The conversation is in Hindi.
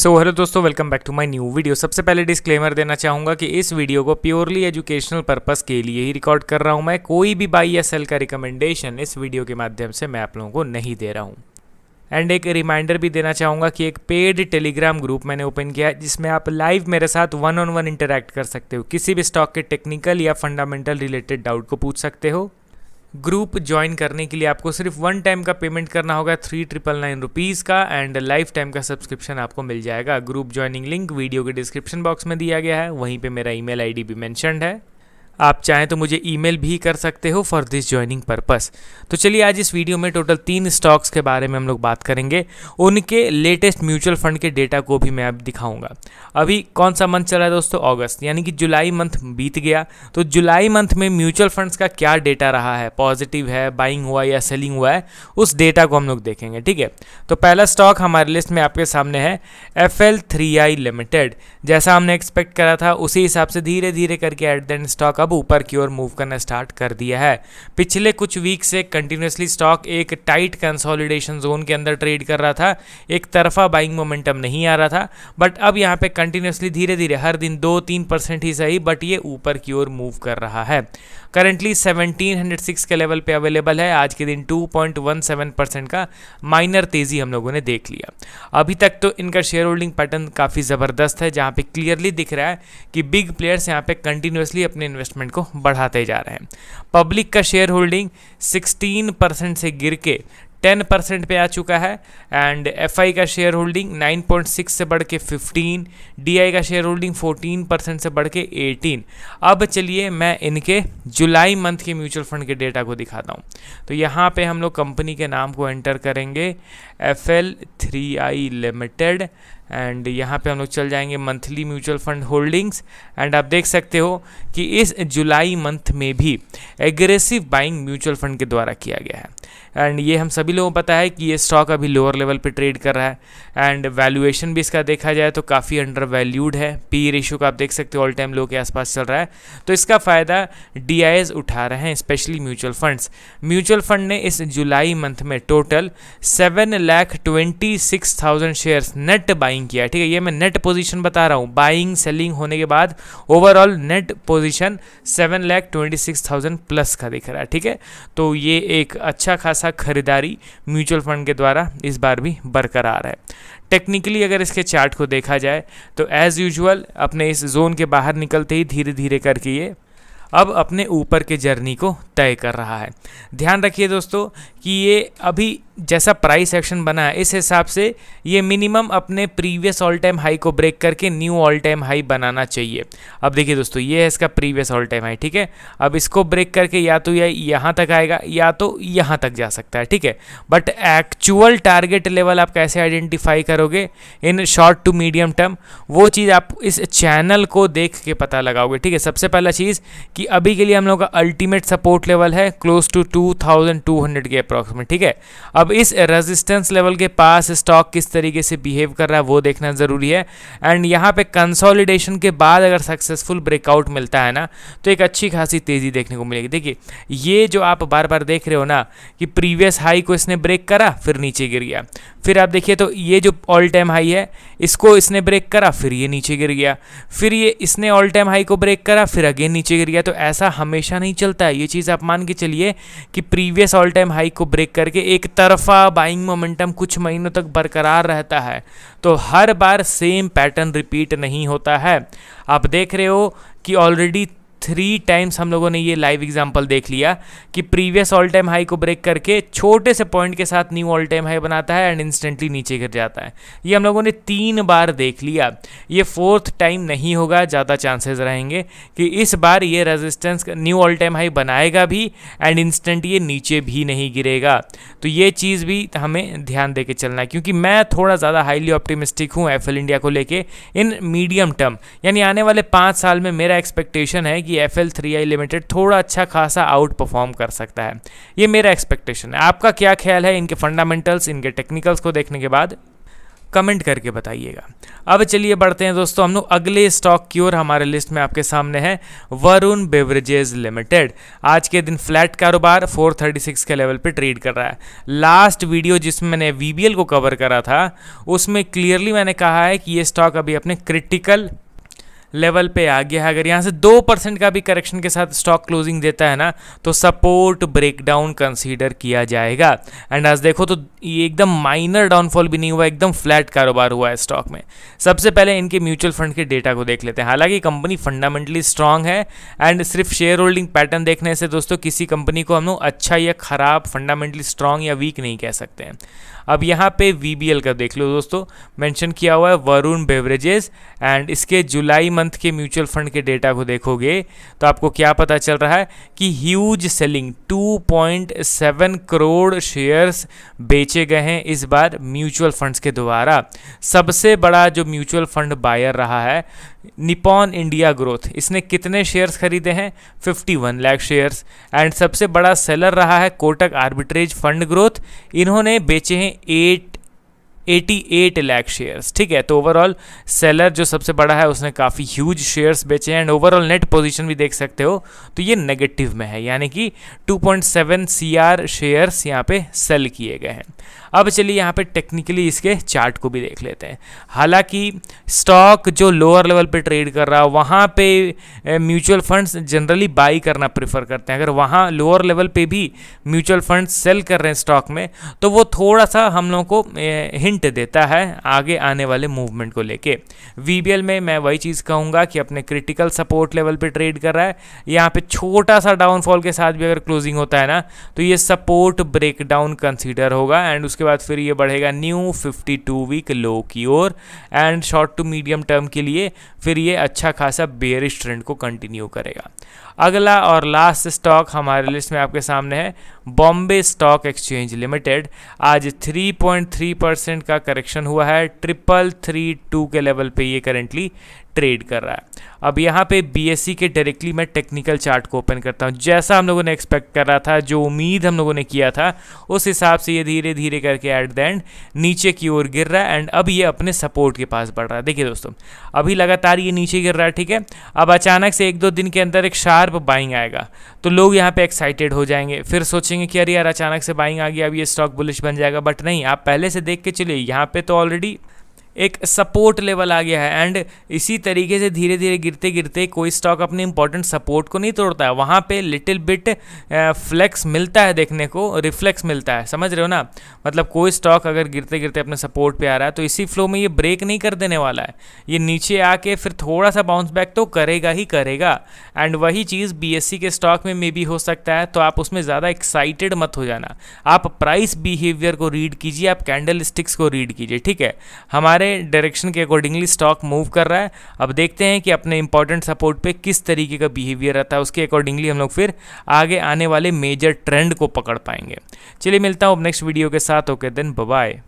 हेलो दोस्तों, welcome back to my new video. सबसे पहले डिस्क्लेमर देना चाहूँगा कि इस वीडियो को प्योरली एजुकेशनल पर्पस के लिए ही रिकॉर्ड कर रहा हूँ। मैं कोई भी बाई या सेल का रिकमेंडेशन इस वीडियो के माध्यम से मैं आप लोगों को नहीं दे रहा हूँ। एंड एक रिमाइंडर भी देना चाहूँगा कि एक पेड टेलीग्राम ग्रुप मैंने ओपन किया है जिसमें आप लाइव मेरे साथ वन ऑन वन इंटरैक्ट कर सकते हो, किसी भी स्टॉक के टेक्निकल या फंडामेंटल रिलेटेड डाउट को पूछ सकते हो। ग्रुप ज्वाइन करने के लिए आपको सिर्फ वन टाइम का पेमेंट करना होगा 3999 रुपीज़ का, एंड लाइफ टाइम का सब्सक्रिप्शन आपको मिल जाएगा। ग्रुप ज्वाइनिंग लिंक वीडियो के डिस्क्रिप्शन बॉक्स में दिया गया है, वहीं पे मेरा ईमेल आईडी भी मेंशन्ड है। आप चाहें तो मुझे ईमेल भी कर सकते हो फॉर दिस ज्वाइनिंग पर्पस। तो चलिए आज इस वीडियो में टोटल 3 स्टॉक्स के बारे में हम लोग बात करेंगे, उनके लेटेस्ट म्यूचुअल फंड के डेटा को भी मैं अब दिखाऊंगा। अभी कौन सा मंथ चल रहा है दोस्तों? अगस्त, यानी कि जुलाई मंथ बीत गया। तो जुलाई मंथ में म्यूचुअल फंड्स का क्या डेटा रहा है, पॉजिटिव है, बाइंग हुआ या सेलिंग हुआ है, उस डेटा को हम लोग देखेंगे। ठीक है, तो पहला स्टॉक हमारे लिस्ट में आपके सामने है FL3I लिमिटेड। जैसा हमने एक्सपेक्ट करा था उसी हिसाब से धीरे धीरे करके एट द एंड स्टॉक अब ऊपर की ओर मूव करना स्टार्ट कर दिया है। पिछले कुछ वीक से कंटिन्यूसली स्टॉक एक टाइट कंसोलिडेशन जोन के अंदर ट्रेड कर रहा था, एक तरफा बाइंग मोमेंटम नहीं आ रहा था, बट अब यहाँ पे कंटिन्यूसली धीरे धीरे हर दिन 2-3% ही सही, बट ये ऊपर की ओर मूव कर रहा है। करंटली 1706 के लेवल पे अवेलेबल है। आज के दिन 2.17% का माइनर तेजी हम लोगों ने देख लिया। अभी तक तो इनका शेयर होल्डिंग पैटर्न काफ़ी ज़बरदस्त है, जहाँ पे क्लियरली दिख रहा है कि बिग प्लेयर्स यहाँ पे कंटिन्यूसली अपने इन्वेस्टमेंट को बढ़ाते जा रहे हैं। पब्लिक का शेयर होल्डिंग 16% से गिर के 10% पे आ चुका है, एंड FI का शेयर होल्डिंग 9.6 से बढ़ के 15, DI का शेयर होल्डिंग 14% से बढ़ के 18। अब चलिए मैं इनके जुलाई मंथ के म्यूचुअल फंड के डेटा को दिखाता हूँ। तो यहाँ पे हम लोग कंपनी के नाम को एंटर करेंगे, FL3I लिमिटेड, एंड यहाँ पे हम लोग चल जाएंगे monthly mutual fund holdings, and आप देख सकते हो कि इस जुलाई मंथ में भी एग्रेसिव बाइंग म्यूचुअल फंड के द्वारा किया गया है। एंड ये हम सभी लोगों को पता है कि ये स्टॉक अभी लोअर लेवल पे ट्रेड कर रहा है, एंड वैल्यूएशन भी इसका देखा जाए तो काफ़ी अंडर वैल्यूड है। पी रेशियो का आप देख सकते हो ऑल टाइम लो के आसपास चल रहा है। तो इसका फ़ायदा DIs उठा रहे हैं, specially mutual funds. Mutual fund ने इस जुलाई मंथ में टोटल 7,26,000 शेयर्स नेट बाइंग किया। ठीक है, ये मैं नेट पोजीशन बता रहा हूँ, बाइंग सेलिंग होने के बाद ओवरऑल नेट पोजीशन 7,26,000 प्लस का दिख रहा है। ठीक है, तो ये एक अच्छा खासा खरीदारी म्यूचुअल फंड के द्वारा इस बार भी बरकरार है। टेक्निकली अगर इसके चार्ट को देखा जाए तो एज यूजुअल अपने इस जोन के बाहर निकलते ही धीरे धीरे करके ये अब अपने ऊपर के जर्नी को तय कर रहा है। ध्यान रखिए दोस्तों कि ये अभी जैसा प्राइस एक्शन बना है इस हिसाब से ये मिनिमम अपने प्रीवियस ऑल टाइम हाई को ब्रेक करके न्यू ऑल टाइम हाई बनाना चाहिए। अब देखिए दोस्तों, ये है इसका प्रीवियस ऑल टाइम हाई। ठीक है, अब इसको ब्रेक करके या तो ये यहाँ तक आएगा या तो यहाँ तक जा सकता है। ठीक है, बट एक्चुअल टारगेट लेवल आप कैसे आइडेंटिफाई करोगे in short to medium term, वो चीज़ आप इस चैनल को देख के पता लगाओगे। ठीक है, सबसे पहला चीज़ कि अभी के लिए हम लोग का अल्टीमेट सपोर्ट लेवल है क्लोज टू 2200 के अप्रॉक्सीमेट। ठीक है, अब इस रेजिस्टेंस लेवल के पास स्टॉक किस तरीके से बिहेव कर रहा है वो देखना ज़रूरी है। एंड यहाँ पे कंसोलिडेशन के बाद अगर सक्सेसफुल ब्रेकआउट मिलता है ना तो एक अच्छी खासी तेज़ी देखने को मिलेगी। देखिए, ये जो आप बार बार देख रहे हो ना कि प्रीवियस हाई को इसने ब्रेक करा फिर नीचे गिर गया, फिर आप देखिए तो ये जो ऑल टाइम हाई है इसको इसने ब्रेक करा फिर ये नीचे गिर गया, फिर ये इसने ऑल टाइम हाई को ब्रेक करा फिर अगेन नीचे गिर गया। तो ऐसा हमेशा नहीं चलता है। ये चीज़ आप मान के चलिए कि प्रीवियस ऑल टाइम हाई को ब्रेक करके एक तरफा बाइंग मोमेंटम कुछ महीनों तक बरकरार रहता है, तो हर बार सेम पैटर्न रिपीट नहीं होता है। आप देख रहे हो कि ऑलरेडी 3 टाइम्स हम लोगों ने ये लाइव एग्जांपल देख लिया कि प्रीवियस ऑल टाइम हाई को ब्रेक करके छोटे से पॉइंट के साथ न्यू ऑल टाइम हाई बनाता है एंड इंस्टेंटली नीचे गिर जाता है। ये हम लोगों ने 3 बार देख लिया, ये 4th टाइम नहीं होगा। ज़्यादा चांसेस रहेंगे कि इस बार ये resistance knew all time high बनाएगा भी एंड इंस्टेंट ये नीचे भी नहीं गिरेगा। तो ये चीज़ भी हमें ध्यान दे के चलना है, क्योंकि मैं थोड़ा ज़्यादा हाईली ऑप्टिमिस्टिक हूँ FL इंडिया को लेके इन मीडियम टर्म, यानी आने वाले 5 साल में मेरा एक्सपेक्टेशन है कि FL3I लिमिटेड थोड़ा अच्छा खासा आउट परफॉर्म कर सकता है। ये मेरा एक्सपेक्टेशन है। आपका क्या ख्याल है इनके फंडामेंटल्स, इनके टेक्निकल्स को देखने के बाद? कमेंट करके बताइएगा। अब चलिए बढ़ते हैं दोस्तों हम लोग अगले स्टॉक की ओर। हमारे लिस्ट में आपके सामने है वरुण बेवरेजेस लिमिटेड। आज के दिन फ्लैट कारोबार 436 के लेवल पे ट्रेड कर रहा है। लास्ट वीडियो जिसमें मैंने वीबीएल को कवर करा था उसमें क्लियरली मैंने कहा है कि ये स्टॉक अभी अपने क्रिटिकल लेवल पे आ गया है। अगर यहाँ से 2% का भी करेक्शन के साथ स्टॉक क्लोजिंग देता है ना तो सपोर्ट ब्रेकडाउन कंसीडर किया जाएगा। एंड आज देखो तो ये एकदम माइनर डाउनफॉल भी नहीं हुआ, एकदम फ्लैट कारोबार हुआ है स्टॉक में। सबसे पहले इनके म्यूचुअल फंड के डेटा को देख लेते हैं। हालांकि कंपनी फंडामेंटली स्ट्रांग है एंड सिर्फ शेयर होल्डिंग पैटर्न देखने से दोस्तों किसी कंपनी को हम लोग अच्छा या खराब, फंडामेंटली स्ट्रांग या वीक नहीं कह सकते हैं। अब यहाँ पे वीबीएल का देख लो दोस्तों, मेंशन किया हुआ है वरुण बेवरेजेस एंड इसके जुलाई मंथ के म्यूचुअल फंड के डेटा को देखोगे तो आपको क्या पता चल रहा है कि ह्यूज सेलिंग 2.7 करोड़ शेयर्स बेचे गए हैं इस बार म्यूचुअल फंड्स के द्वारा। सबसे बड़ा जो म्यूचुअल फंड बायर रहा है निपॉन इंडिया ग्रोथ, इसने कितने शेयर्स खरीदे हैं 51 लाख शेयर्स। एंड सबसे बड़ा सेलर रहा है कोटक आर्बिट्रेज फंड ग्रोथ, इन्होंने बेचे हैं 88 लाख शेयर्स। ठीक है, तो ओवरऑल सेलर जो सबसे बड़ा है उसने काफ़ी ह्यूज शेयर्स बेचे हैं एंड ओवरऑल नेट पोजीशन भी देख सकते हो तो ये नेगेटिव में है, यानी कि 2.7 CR शेयर्स यहाँ पे सेल किए गए हैं। अब चलिए यहाँ पे टेक्निकली इसके चार्ट को भी देख लेते हैं। हालांकि स्टॉक जो लोअर लेवल पे ट्रेड कर रहा है वहाँ पे म्यूचुअल फंड्स जनरली बाई करना प्रेफर करते हैं। अगर वहाँ लोअर लेवल पे भी म्यूचुअल फंड्स सेल कर रहे हैं स्टॉक में तो वो थोड़ा सा हम लोगों को हिंट देता है आगे आने वाले मूवमेंट को लेके। वीबीएल में मैं वही चीज़ कहूँगा कि अपने क्रिटिकल सपोर्ट लेवल पे ट्रेड कर रहा है। यहाँ पे छोटा सा डाउनफॉल के साथ भी अगर क्लोजिंग होता है ना तो ये सपोर्ट ब्रेकडाउन कंसीडर होगा एंड उसके बाद फिर ये बढ़ेगा न्यू 52 वीक लो की ओर and short to medium term के लिए फिर ये अच्छा खासा बेयरिश ट्रेंड को कंटिन्यू करेगा। अगला और लास्ट स्टॉक हमारे लिस्ट में आपके सामने है बॉम्बे स्टॉक एक्सचेंज लिमिटेड। आज 3.3% का करेक्शन हुआ है, 332 के लेवल पे ये करेंटली ट्रेड कर रहा है। अब यहाँ पे बीएसई के डायरेक्टली मैं टेक्निकल चार्ट को ओपन करता हूँ। जैसा हम लोगों ने एक्सपेक्ट कर रहा था, जो उम्मीद हम लोगों ने किया था उस हिसाब से ये धीरे धीरे करके एट द एंड नीचे की ओर गिर रहा है एंड अब ये अपने सपोर्ट के पास बढ़ रहा है। देखिए दोस्तों, अभी लगातार ये नीचे गिर रहा है, ठीक है। अब अचानक से 1-2 दिन के अंदर एक शार्प बाइंग आएगा तो लोग यहाँ पे एक्साइटेड हो जाएंगे, फिर सोचेंगे कि अरे यार अचानक से बाइंग आ गया, अब ये स्टॉक बुलिश बन जाएगा। बट नहीं, आप पहले से देख के चलिए, यहाँ पे तो ऑलरेडी एक सपोर्ट लेवल आ गया है एंड इसी तरीके से धीरे धीरे गिरते गिरते कोई स्टॉक अपने इंपॉर्टेंट सपोर्ट को नहीं तोड़ता है, वहाँ पे लिटिल बिट फ्लेक्स मिलता है देखने को, रिफ्लेक्स मिलता है, समझ रहे हो ना। मतलब कोई स्टॉक अगर गिरते गिरते अपने सपोर्ट पे आ रहा है तो इसी फ्लो में ये ब्रेक नहीं कर देने वाला है, ये नीचे आके फिर थोड़ा सा बाउंस बैक तो करेगा ही करेगा। एंड वही चीज़ बीएसई के स्टॉक में मे भी हो सकता है, तो आप उसमें ज़्यादा एक्साइटेड मत हो जाना। आप प्राइस बिहेवियर को रीड कीजिए, आप कैंडल स्टिक्स को रीड कीजिए, ठीक है। हमारे डायरेक्शन के अकॉर्डिंगली स्टॉक मूव कर रहा है। अब देखते हैं कि अपने इंपॉर्टेंट सपोर्ट पे किस तरीके का बिहेवियर रहता है, उसके अकॉर्डिंगली हम लोग फिर आगे आने वाले मेजर ट्रेंड को पकड़ पाएंगे। चलिए मिलता हूँ अब नेक्स्ट वीडियो के साथ। Okay then, bye bye.